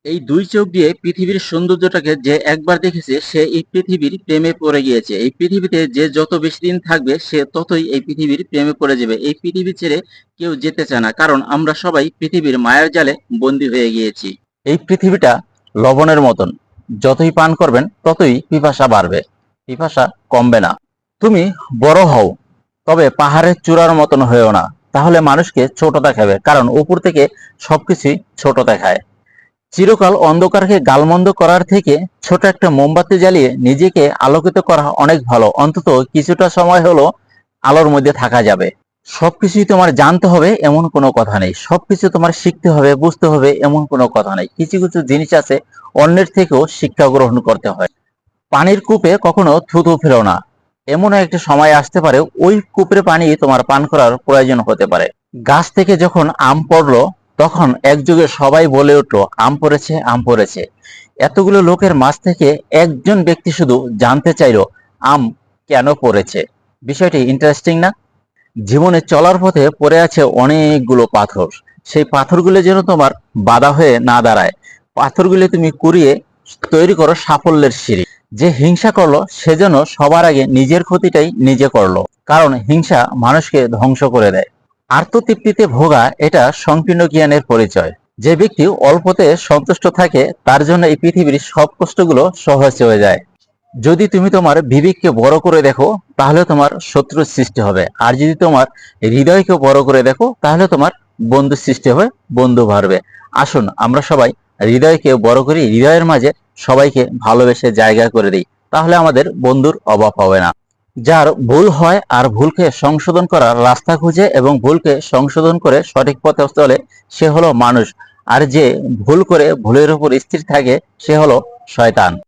এই দুই চোখ দিয়ে পৃথিবীর সৌন্দর্যটাকে যে একবার দেখেছে সে এই পৃথিবীর প্রেমে পড়ে গিয়েছে। এই পৃথিবীতে যে যত বেশি দিন থাকবে সে ততই এই পৃথিবীর প্রেমে পড়ে যাবে। এই পৃথিবী ছেড়ে কেউ যেতে চায় না, কারণ আমরা সবাই পৃথিবীর মায়ার জালে বন্দী হয়ে গিয়েছি। এই পৃথিবীটা লবণের মতন, যতই পান করবেন ততই পিপাসা বাড়বে, পিপাসা কমবে না। তুমি বড় হও, তবে পাহাড়ের চূড়ার মতন হয়েও না, তাহলে মানুষকে ছোট দেখাবে, কারণ উপর থেকে সবকিছুই ছোট দেখায়। চিরকাল অন্ধকারকে গালমন্দ করার থেকে ছোট একটা মোমবাতি জ্বালিয়ে নিজেকে আলোকিত করা অনেক ভালো। অন্তত কিছুটা সময় হলো আলোর মধ্যে থাকা যাবে। সবকিছুই তোমার জানতে হবে এমন কোনো কথা নেই, সবকিছু তোমার শিখতে হবে, বুঝতে হবে এমন কোনো কথা নেই। কিছু কিছু জিনিস আছে অন্যের থেকেও শিক্ষা গ্রহণ করতে হয়। পানির কূপে কখনো থুতু ফেলো না, এমন একটা সময় আসতে পারে ওই কূপের পানি তোমার পান করার প্রয়োজন হতে পারে। গাছ থেকে যখন আম পড়লো, তখন একযোগে সবাই বলে উঠলো আম পড়েছে, আম পড়েছে। এতগুলো লোকের মাঝ থেকে একজন ব্যক্তি শুধু জানতে চাইলো আম কেন পড়েছে। বিষয়টি ইন্টারেস্টিং না? জীবনে চলার পথে পড়ে আছে অনেকগুলো পাথর, সেই পাথরগুলো যেন তোমার বাধা হয়ে না দাঁড়ায়। পাথরগুলো তুমি কুড়িয়ে তৈরি করো সাফল্যের সিঁড়ি। যে হিংসা করলো সে যেন সবার আগে নিজের ক্ষতিটাই নিজে করলো, কারণ হিংসা মানুষকে ধ্বংস করে দেয়। আত্মতৃপ্তিতে ভোগা এটা সংকীর্ণ জ্ঞানের পরিচয়। যে ব্যক্তি অল্পতে সন্তুষ্ট থাকে তার জন্য এই পৃথিবীর সব কষ্টগুলো সহজ হয়ে যায়। যদি তুমি তোমার বিবেককে বড় করে দেখো তাহলে তোমার শত্রুর সৃষ্টি হবে, আর যদি তোমার হৃদয়কে বড় করে দেখো তাহলে তোমার বন্ধুর সৃষ্টি হবে, বন্ধু বাড়বে। আসুন আমরা সবাই হৃদয়কে বড় করি, হৃদয়ের মাঝে সবাইকে ভালোবেসে জায়গা করে দিই, তাহলে আমাদের বন্ধুর অভাব হবে না। যার ভুল হয় আর ভুলকে সংশোধন করার রাস্তা খুঁজে এবং ভুলকে সংশোধন করে সঠিক পথে চলে, সে হলো মানুষ। আর যে ভুল করে ভুলের উপর স্থির থাকে সে হলো শয়তান।